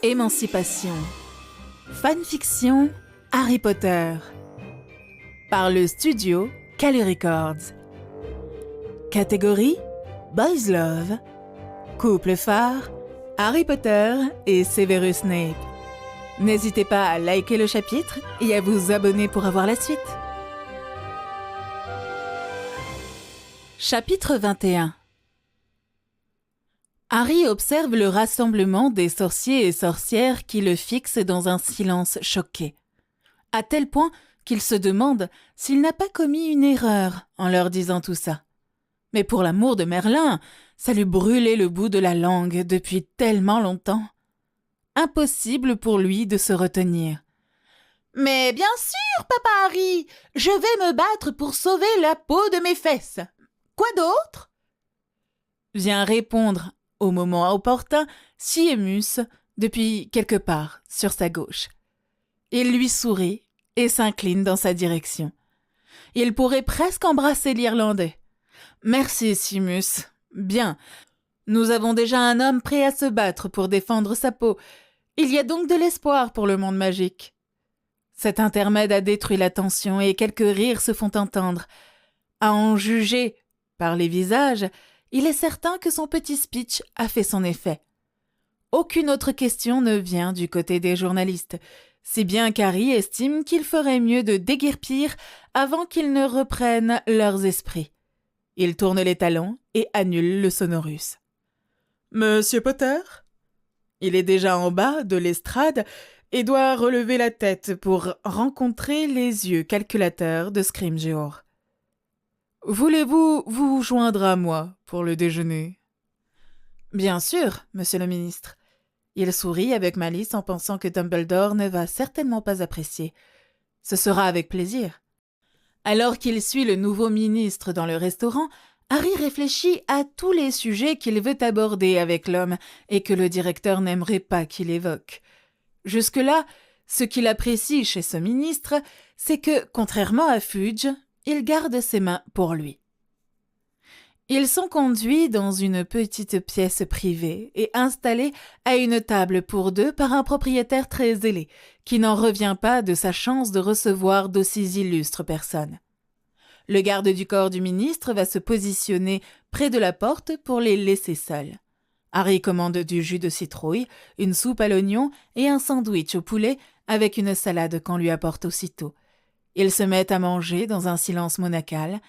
Émancipation. Fanfiction Harry Potter. Par le studio Kali Records. Catégorie Boys Love. Couple phare Harry Potter et Severus Snape. N'hésitez pas à liker le chapitre et à vous abonner pour avoir la suite. Chapitre 21. Harry observe le rassemblement des sorciers et sorcières qui le fixent dans un silence choqué, à tel point qu'il se demande s'il n'a pas commis une erreur en leur disant tout ça. Mais pour l'amour de Merlin, ça lui brûlait le bout de la langue depuis tellement longtemps. Impossible pour lui de se retenir. « Mais bien sûr, papa Harry, je vais me battre pour sauver la peau de mes fesses. Quoi d'autre ?» vient répondre au moment opportun Séamus depuis quelque part sur sa gauche. Il lui sourit et s'incline dans sa direction. Il pourrait presque embrasser l'Irlandais. « Merci, Séamus. Bien. Nous avons déjà un homme prêt à se battre pour défendre sa peau. Il y a donc de l'espoir pour le monde magique. » Cet intermède a détruit la tension et quelques rires se font entendre. À en juger par les visages, il est certain que son petit speech a fait son effet. Aucune autre question ne vient du côté des journalistes, si bien qu'Harry estime qu'il ferait mieux de déguerpir avant qu'ils ne reprennent leurs esprits. Il tourne les talons et annule le sonorus. « Monsieur Potter ?» Il est déjà en bas de l'estrade et doit relever la tête pour rencontrer les yeux calculateurs de Scrimgeour. « Voulez-vous vous joindre à moi pour le déjeuner ?»« Bien sûr, monsieur le ministre. » Il sourit avec malice en pensant que Dumbledore ne va certainement pas apprécier. Ce sera avec plaisir. Alors qu'il suit le nouveau ministre dans le restaurant, Harry réfléchit à tous les sujets qu'il veut aborder avec l'homme et que le directeur n'aimerait pas qu'il évoque. Jusque-là, ce qu'il apprécie chez ce ministre, c'est que, contrairement à Fudge, il garde ses mains pour lui. Ils sont conduits dans une petite pièce privée et installés à une table pour deux par un propriétaire très zélé, qui n'en revient pas de sa chance de recevoir d'aussi illustres personnes. Le garde du corps du ministre va se positionner près de la porte pour les laisser seuls. Harry commande du jus de citrouille, une soupe à l'oignon et un sandwich au poulet avec une salade qu'on lui apporte aussitôt. Ils se mettent à manger dans un silence monacal,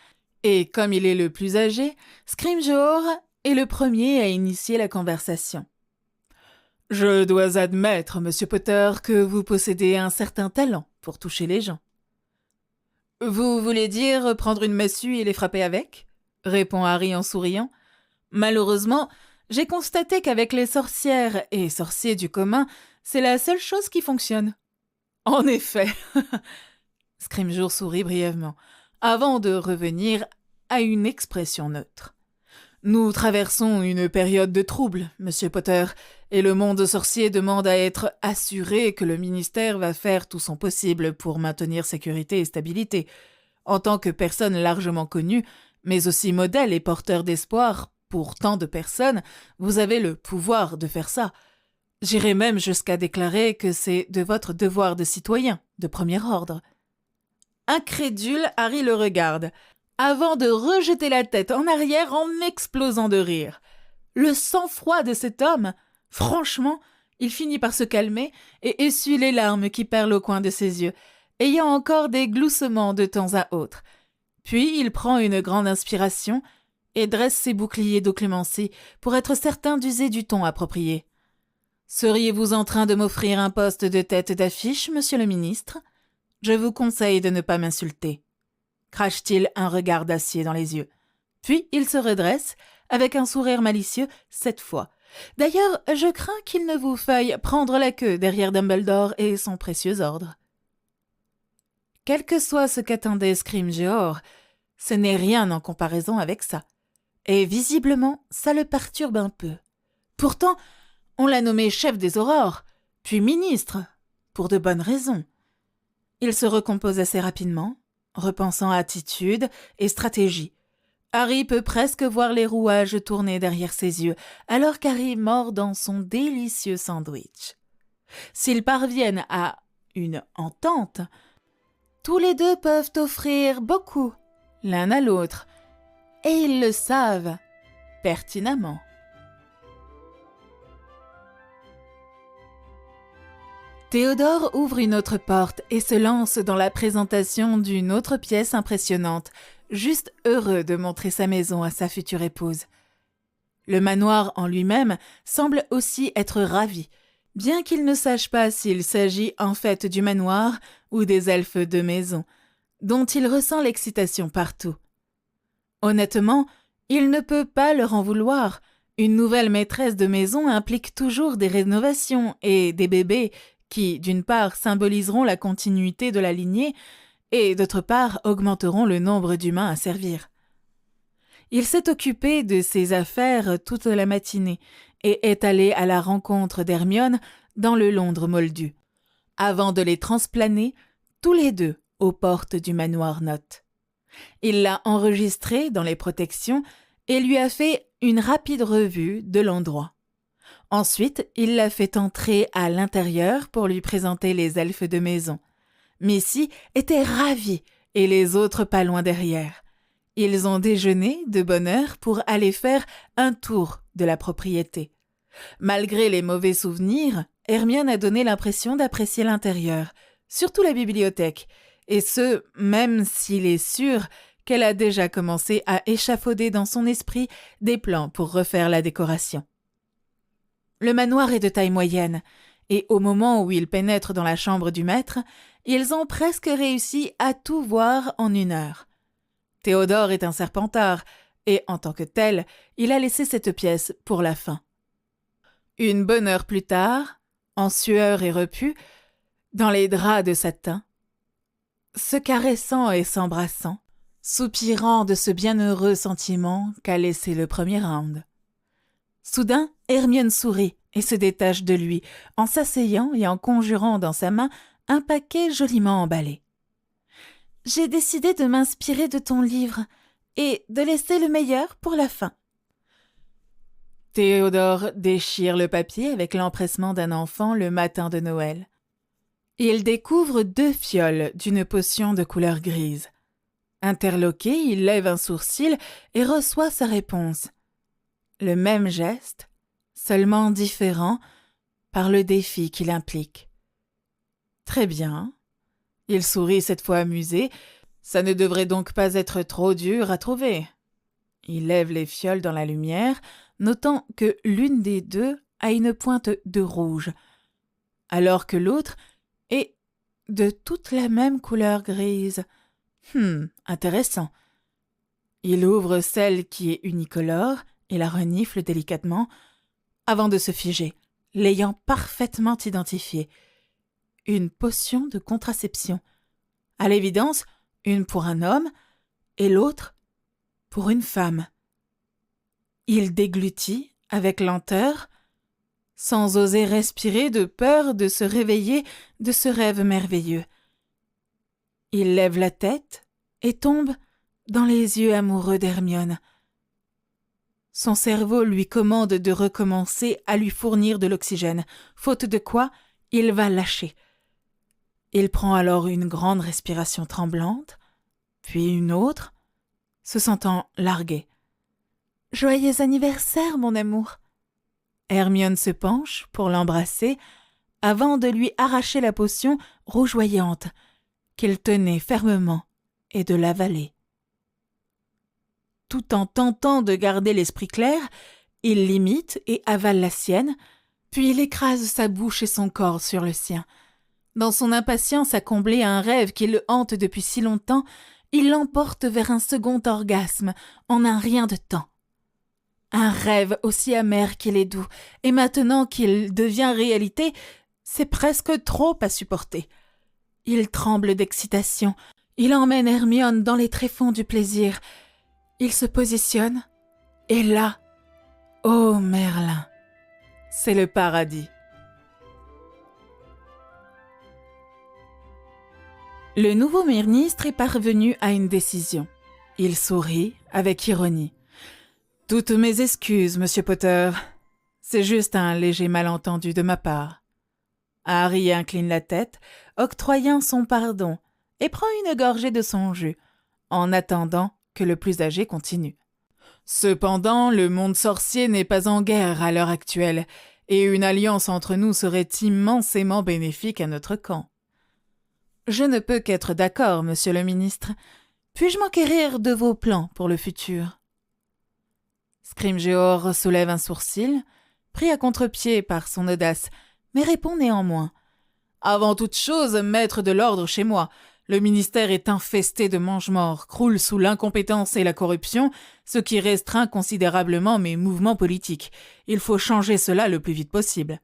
et comme il est le plus âgé, Scrimgeour est le premier à initier la conversation. « Je dois admettre, monsieur Potter, que vous possédez un certain talent pour toucher les gens. »« Vous voulez dire prendre une massue et les frapper avec ?» répond Harry en souriant. « Malheureusement, j'ai constaté qu'avec les sorcières et sorciers du commun, c'est la seule chose qui fonctionne. »« En effet !» Scrimgeour sourit brièvement, avant de revenir à une expression neutre. « Nous traversons une période de trouble, monsieur Potter, et le monde sorcier demande à être assuré que le ministère va faire tout son possible pour maintenir sécurité et stabilité. En tant que personne largement connue, mais aussi modèle et porteur d'espoir pour tant de personnes, vous avez le pouvoir de faire ça. J'irai même jusqu'à déclarer que c'est de votre devoir de citoyen, de premier ordre. » Incrédule, Harry le regarde, avant de rejeter la tête en arrière en explosant de rire. Le sang-froid de cet homme, franchement, il finit par se calmer et essuie les larmes qui perlent au coin de ses yeux, ayant encore des gloussements de temps à autre. Puis il prend une grande inspiration et dresse ses boucliers d'Occlémency pour être certain d'user du ton approprié. « Seriez-vous en train de m'offrir un poste de tête d'affiche, monsieur le ministre ? Je vous conseille de ne pas m'insulter. » Crache-t-il un regard d'acier dans les yeux. Puis il se redresse, avec un sourire malicieux, cette fois. « D'ailleurs, je crains qu'il ne vous faille prendre la queue derrière Dumbledore et son précieux ordre. » Quel que soit ce qu'attendait Scrimgeour, ce n'est rien en comparaison avec ça. Et visiblement, ça le perturbe un peu. Pourtant, on l'a nommé chef des aurores, puis ministre, pour de bonnes raisons. Il se recompose assez rapidement, repensant attitude et stratégie. Harry peut presque voir les rouages tourner derrière ses yeux, alors qu'Harry mord dans son délicieux sandwich. S'ils parviennent à une entente, tous les deux peuvent offrir beaucoup l'un à l'autre, et ils le savent pertinemment. Théodore ouvre une autre porte et se lance dans la présentation d'une autre pièce impressionnante, juste heureux de montrer sa maison à sa future épouse. Le manoir en lui-même semble aussi être ravi, bien qu'il ne sache pas s'il s'agit en fait du manoir ou des elfes de maison, dont il ressent l'excitation partout. Honnêtement, il ne peut pas leur en vouloir. Une nouvelle maîtresse de maison implique toujours des rénovations et des bébés qui, d'une part, symboliseront la continuité de la lignée et, d'autre part, augmenteront le nombre d'humains à servir. Il s'est occupé de ses affaires toute la matinée et est allé à la rencontre d'Hermione dans le Londres moldu, avant de les transplaner tous les deux aux portes du manoir Not. Il l'a enregistrée dans les protections et lui a fait une rapide revue de l'endroit. Ensuite, il l'a fait entrer à l'intérieur pour lui présenter les elfes de maison. Missy était ravie et les autres pas loin derrière. Ils ont déjeuné de bonne heure pour aller faire un tour de la propriété. Malgré les mauvais souvenirs, Hermione a donné l'impression d'apprécier l'intérieur, surtout la bibliothèque, et ce, même s'il est sûr qu'elle a déjà commencé à échafauder dans son esprit des plans pour refaire la décoration. Le manoir est de taille moyenne, et au moment où ils pénètrent dans la chambre du maître, ils ont presque réussi à tout voir en 1 heure. Théodore est un serpentard, et en tant que tel, il a laissé cette pièce pour la fin. Une bonne heure plus tard, en sueur et repu, dans les draps de satin, se caressant et s'embrassant, soupirant de ce bienheureux sentiment qu'a laissé le premier round. Soudain, Hermione sourit et se détache de lui, en s'asseyant et en conjurant dans sa main un paquet joliment emballé. « J'ai décidé de m'inspirer de ton livre et de laisser le meilleur pour la fin. » Théodore déchire le papier avec l'empressement d'un enfant le matin de Noël. Il découvre 2 fioles d'une potion de couleur grise. Interloqué, il lève un sourcil et reçoit sa réponse. Le même geste, seulement différent par le défi qu'il implique. Très bien. Il sourit cette fois amusé. Ça ne devrait donc pas être trop dur à trouver. Il lève les fioles dans la lumière, notant que l'une des 2 a une pointe de rouge, alors que l'autre est de toute la même couleur grise. Intéressant. Il ouvre celle qui est unicolore et la renifle délicatement, avant de se figer, l'ayant parfaitement identifiée. Une potion de contraception. À l'évidence, une pour un homme et l'autre pour une femme. Il déglutit avec lenteur, sans oser respirer de peur de se réveiller de ce rêve merveilleux. Il lève la tête et tombe dans les yeux amoureux d'Hermione. Son cerveau lui commande de recommencer à lui fournir de l'oxygène, faute de quoi il va lâcher. Il prend alors une grande respiration tremblante, puis une autre, se sentant largué. « Joyeux anniversaire, mon amour !» Hermione se penche pour l'embrasser avant de lui arracher la potion rougeoyante qu'il tenait fermement et de l'avaler. Tout en tentant de garder l'esprit clair, il l'imite et avale la sienne, puis il écrase sa bouche et son corps sur le sien. Dans son impatience à combler un rêve qui le hante depuis si longtemps, il l'emporte vers un second orgasme en un rien de temps. Un rêve aussi amer qu'il est doux, et maintenant qu'il devient réalité, c'est presque trop à supporter. Il tremble d'excitation, il emmène Hermione dans les tréfonds du plaisir. Il se positionne, et là, ô Merlin, c'est le paradis. Le nouveau ministre est parvenu à une décision. Il sourit avec ironie. « Toutes mes excuses, Monsieur Potter. C'est juste un léger malentendu de ma part. » Harry incline la tête, octroyant son pardon, et prend une gorgée de son jus, en attendant que le plus âgé continue. Cependant, le monde sorcier n'est pas en guerre à l'heure actuelle, et une alliance entre nous serait immensément bénéfique à notre camp. Je ne peux qu'être d'accord, monsieur le ministre. Puis-je m'enquérir de vos plans pour le futur? Scrimgeour soulève un sourcil, pris à contre-pied par son audace, mais répond néanmoins. Avant toute chose, maître de l'ordre chez moi, le ministère est infesté de mange-morts, croule sous l'incompétence et la corruption, ce qui restreint considérablement mes mouvements politiques. Il faut changer cela le plus vite possible.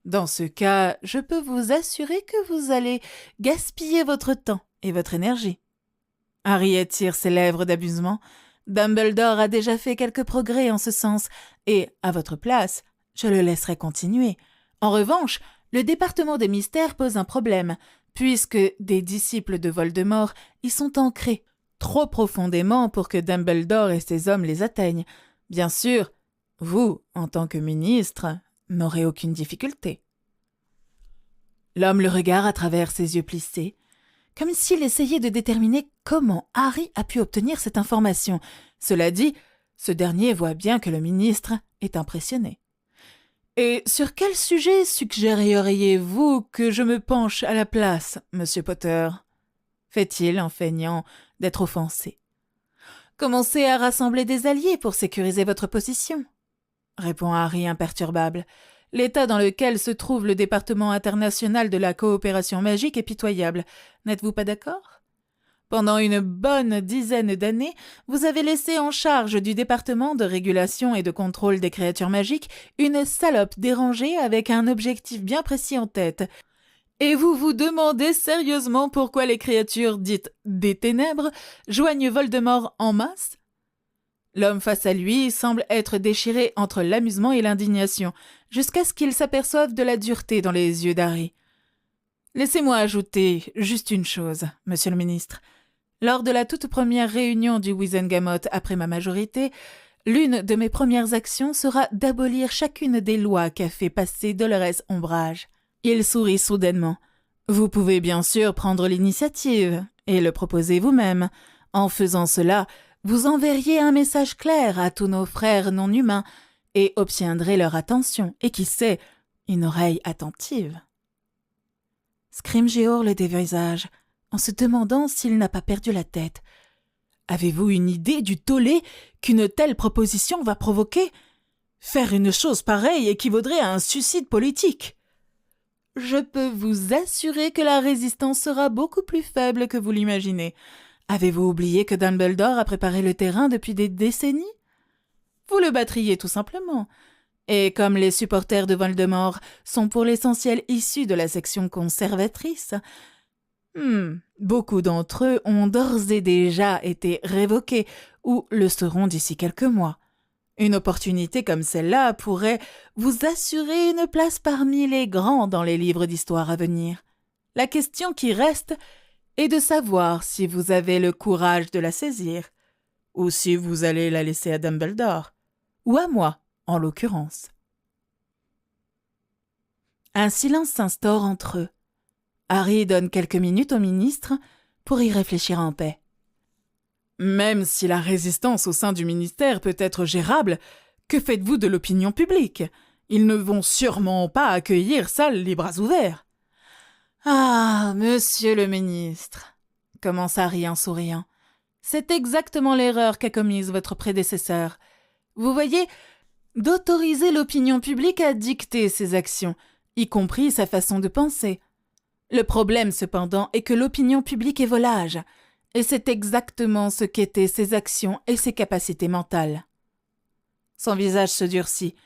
Dans ce cas, je peux vous assurer que vous allez gaspiller votre temps et votre énergie. Harry étire ses lèvres d'amusement. Dumbledore a déjà fait quelques progrès en ce sens, et, à votre place, je le laisserai continuer. En revanche, le département des mystères pose un problème, puisque des disciples de Voldemort y sont ancrés, trop profondément pour que Dumbledore et ses hommes les atteignent. Bien sûr, vous, en tant que ministre, n'aurez aucune difficulté. L'homme le regarde à travers ses yeux plissés, comme s'il essayait de déterminer comment Harry a pu obtenir cette information. Cela dit, ce dernier voit bien que le ministre est impressionné. « Et sur quel sujet suggéreriez-vous que je me penche à la place, monsieur Potter ?» fait-il en feignant d'être offensé. « Commencez à rassembler des alliés pour sécuriser votre position, » répond Harry imperturbable. « L'état dans lequel se trouve le département international de la coopération magique est pitoyable. N'êtes-vous pas d'accord ? Pendant une bonne dizaine d'années, vous avez laissé en charge du département de régulation et de contrôle des créatures magiques une salope dérangée avec un objectif bien précis en tête. Et vous vous demandez sérieusement pourquoi les créatures dites des ténèbres joignent Voldemort en masse ? L'homme face à lui semble être déchiré entre l'amusement et l'indignation, jusqu'à ce qu'il s'aperçoive de la dureté dans les yeux d'Harry. Laissez-moi ajouter juste une chose, monsieur le ministre. Lors de la toute première réunion du Wizengamot après ma majorité, l'une de mes premières actions sera d'abolir chacune des lois qu'a fait passer Dolores Ombrage. Il sourit soudainement. Vous pouvez bien sûr prendre l'initiative et le proposer vous-même. En faisant cela, vous enverriez un message clair à tous nos frères non humains et obtiendrez leur attention et, qui sait, une oreille attentive. Scrimgeour le dévisage, en se demandant s'il n'a pas perdu la tête. Avez-vous une idée du tollé qu'une telle proposition va provoquer ? Faire une chose pareille équivaudrait à un suicide politique. Je peux vous assurer que la résistance sera beaucoup plus faible que vous l'imaginez. Avez-vous oublié que Dumbledore a préparé le terrain depuis des décennies ? Vous le battriez tout simplement. Et comme les supporters de Voldemort sont pour l'essentiel issus de la section conservatrice, beaucoup d'entre eux ont d'ores et déjà été révoqués ou le seront d'ici quelques mois. Une opportunité comme celle-là pourrait vous assurer une place parmi les grands dans les livres d'histoire à venir. La question qui reste est de savoir si vous avez le courage de la saisir, ou si vous allez la laisser à Dumbledore, ou à moi, en l'occurrence. Un silence s'instaure entre eux. Harry donne quelques minutes au ministre pour y réfléchir en paix. Même si la résistance au sein du ministère peut être gérable, que faites-vous de l'opinion publique ? Ils ne vont sûrement pas accueillir ça les bras ouverts. Ah, monsieur le ministre, commence Harry en souriant, c'est exactement l'erreur qu'a commise votre prédécesseur. Vous voyez, d'autoriser l'opinion publique à dicter ses actions, y compris sa façon de penser. Le problème, cependant, est que l'opinion publique est volage, et c'est exactement ce qu'étaient ses actions et ses capacités mentales. Son visage se durcit.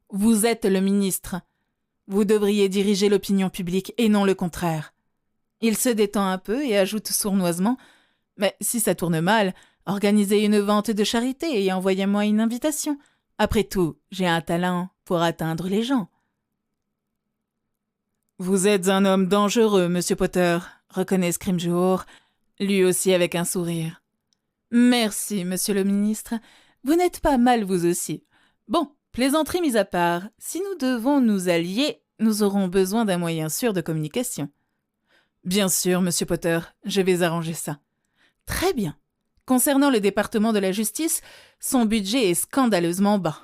Vous êtes le ministre. Vous devriez diriger l'opinion publique et non le contraire. Il se détend un peu et ajoute sournoisement « Mais si ça tourne mal, organisez une vente de charité et envoyez-moi une invitation. Après tout, j'ai un talent pour atteindre les gens. » Vous êtes un homme dangereux, monsieur Potter, reconnaît Scrimgeour, lui aussi avec un sourire. Merci, monsieur le ministre. Vous n'êtes pas mal vous aussi. Bon, plaisanterie mise à part, si nous devons nous allier, nous aurons besoin d'un moyen sûr de communication. Bien sûr, monsieur Potter, je vais arranger ça. Très bien. Concernant le département de la justice, son budget est scandaleusement bas.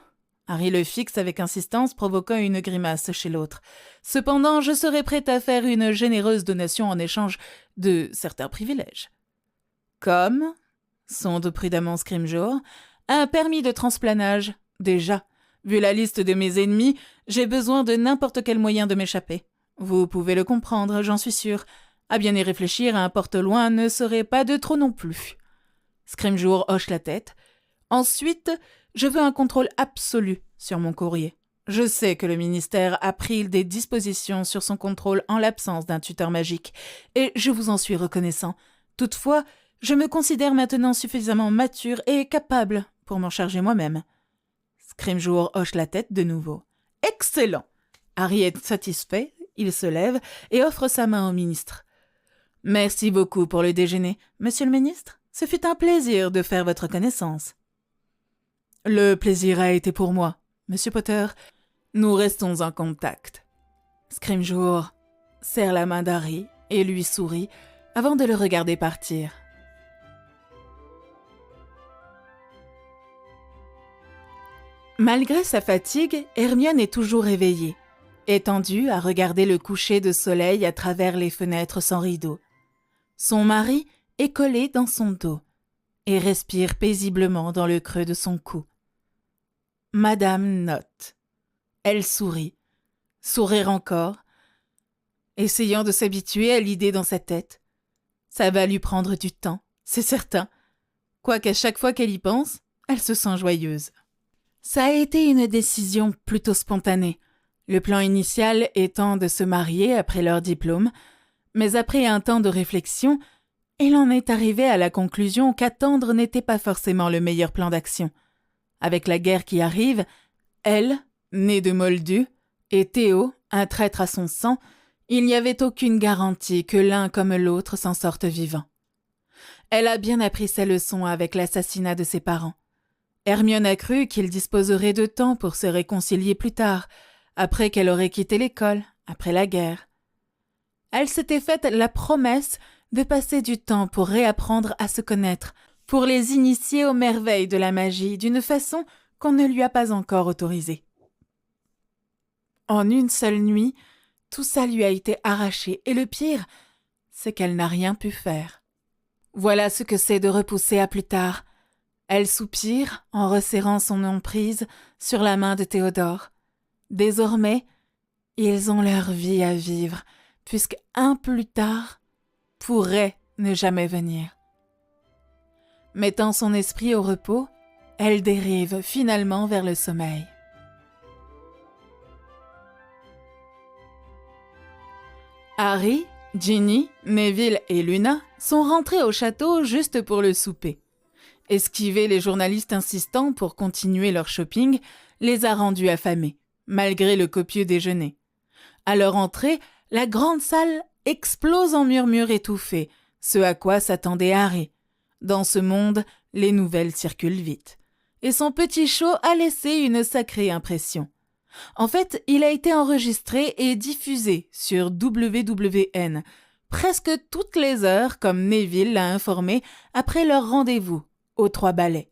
Harry le fixe avec insistance, provoquant une grimace chez l'autre. Cependant, je serai prête à faire une généreuse donation en échange de certains privilèges. Comme, sonde prudemment Scrimgeour, un permis de transplanage. Déjà, vu la liste de mes ennemis, j'ai besoin de n'importe quel moyen de m'échapper. Vous pouvez le comprendre, j'en suis sûre. À bien y réfléchir, un porte-loin ne serait pas de trop non plus. Scrimgeour hoche la tête. Ensuite, je veux un contrôle absolu sur mon courrier. Je sais que le ministère a pris des dispositions sur son contrôle en l'absence d'un tuteur magique, et je vous en suis reconnaissant. Toutefois, je me considère maintenant suffisamment mature et capable pour m'en charger moi-même. Scrimgeour hoche la tête de nouveau. Excellent! Harry est satisfait, il se lève et offre sa main au ministre. Merci beaucoup pour le déjeuner, monsieur le ministre. Ce fut un plaisir de faire votre connaissance. Le plaisir a été pour moi, monsieur Potter. Nous restons en contact. Scrimgeour serre la main d'Harry et lui sourit avant de le regarder partir. Malgré sa fatigue, Hermione est toujours éveillée, étendue à regarder le coucher de soleil à travers les fenêtres sans rideaux. Son mari est collé dans son dos et respire paisiblement dans le creux de son cou. Madame note. Elle sourit, sourire encore, essayant de s'habituer à l'idée dans sa tête. Ça va lui prendre du temps, c'est certain. Quoiqu'à chaque fois qu'elle y pense, elle se sent joyeuse. Ça a été une décision plutôt spontanée, le plan initial étant de se marier après leur diplôme, mais après un temps de réflexion, il en est arrivé à la conclusion qu'attendre n'était pas forcément le meilleur plan d'action. Avec la guerre qui arrive, elle, née de Moldu, et Théo, un traître à son sang, il n'y avait aucune garantie que l'un comme l'autre s'en sortent vivants. Elle a bien appris ses leçons avec l'assassinat de ses parents. Hermione a cru qu'il disposerait de temps pour se réconcilier plus tard, après qu'elle aurait quitté l'école, après la guerre. Elle s'était faite la promesse de passer du temps pour réapprendre à se connaître, pour les initier aux merveilles de la magie d'une façon qu'on ne lui a pas encore autorisée. En une seule nuit, tout ça lui a été arraché, et le pire, c'est qu'elle n'a rien pu faire. Voilà ce que c'est de repousser à plus tard. Elle soupire en resserrant son emprise sur la main de Théodore. Désormais, ils ont leur vie à vivre, puisque un plus tard pourrait ne jamais venir. Mettant son esprit au repos, elle dérive finalement vers le sommeil. Harry, Ginny, Neville et Luna sont rentrés au château juste pour le souper. Esquiver les journalistes insistants pour continuer leur shopping les a rendus affamés, malgré le copieux déjeuner. À leur entrée, la grande salle explose en murmures étouffés, ce à quoi s'attendait Harry. Dans ce monde, les nouvelles circulent vite. Et son petit show a laissé une sacrée impression. En fait, il a été enregistré et diffusé sur WWN, presque toutes les heures, comme Neville l'a informé après leur rendez-vous aux 3 balais.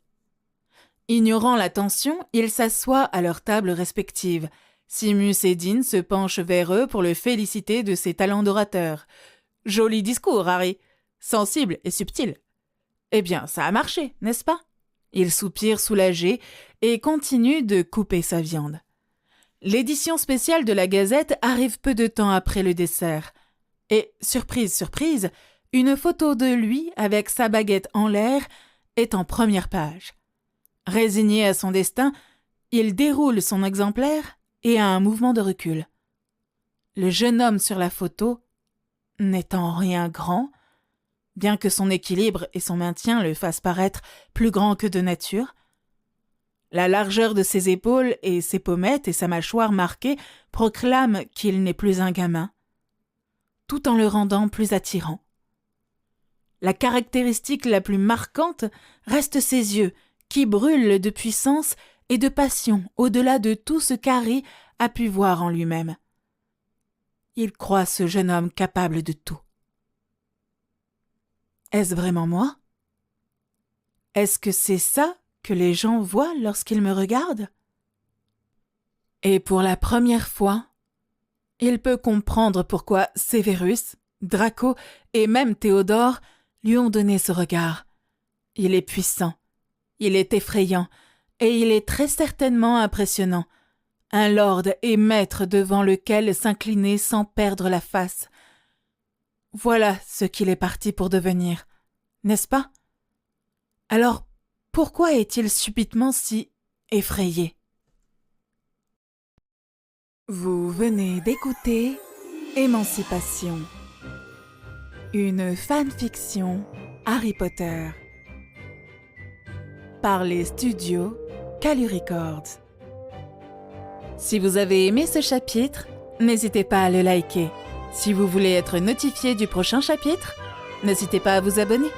Ignorant la tension, ils s'assoient à leurs tables respectives. Simus et Dean se penchent vers eux pour le féliciter de ses talents d'orateur. Joli discours, Harry. Sensible et subtil. Eh bien, ça a marché, n'est-ce pas? Il soupire soulagé et continue de couper sa viande. L'édition spéciale de la Gazette arrive peu de temps après le dessert. Et, surprise, surprise, une photo de lui avec sa baguette en l'air est en première page. Résigné à son destin, il déroule son exemplaire et a un mouvement de recul. Le jeune homme sur la photo n'est en rien grand, bien que son équilibre et son maintien le fassent paraître plus grand que de nature. La largeur de ses épaules et ses pommettes et sa mâchoire marquée proclament qu'il n'est plus un gamin, tout en le rendant plus attirant. La caractéristique la plus marquante reste ses yeux, qui brûlent de puissance et de passion au-delà de tout ce qu'Harry a pu voir en lui-même. Il croit ce jeune homme capable de tout. Est-ce vraiment moi? Est-ce que c'est ça que les gens voient lorsqu'ils me regardent? Et pour la première fois, il peut comprendre pourquoi Sévérus, Draco et même Théodore lui ont donné ce regard. Il est puissant, il est effrayant et il est très certainement impressionnant. Un lord et maître devant lequel s'incliner sans perdre la face. Voilà ce qu'il est parti pour devenir, n'est-ce pas? Alors, pourquoi est-il subitement si effrayé? Vous venez d'écouter Émancipation, une fanfiction Harry Potter, par les studios Calu Records. Si vous avez aimé ce chapitre, n'hésitez pas à le liker. Si vous voulez être notifié du prochain chapitre, n'hésitez pas à vous abonner.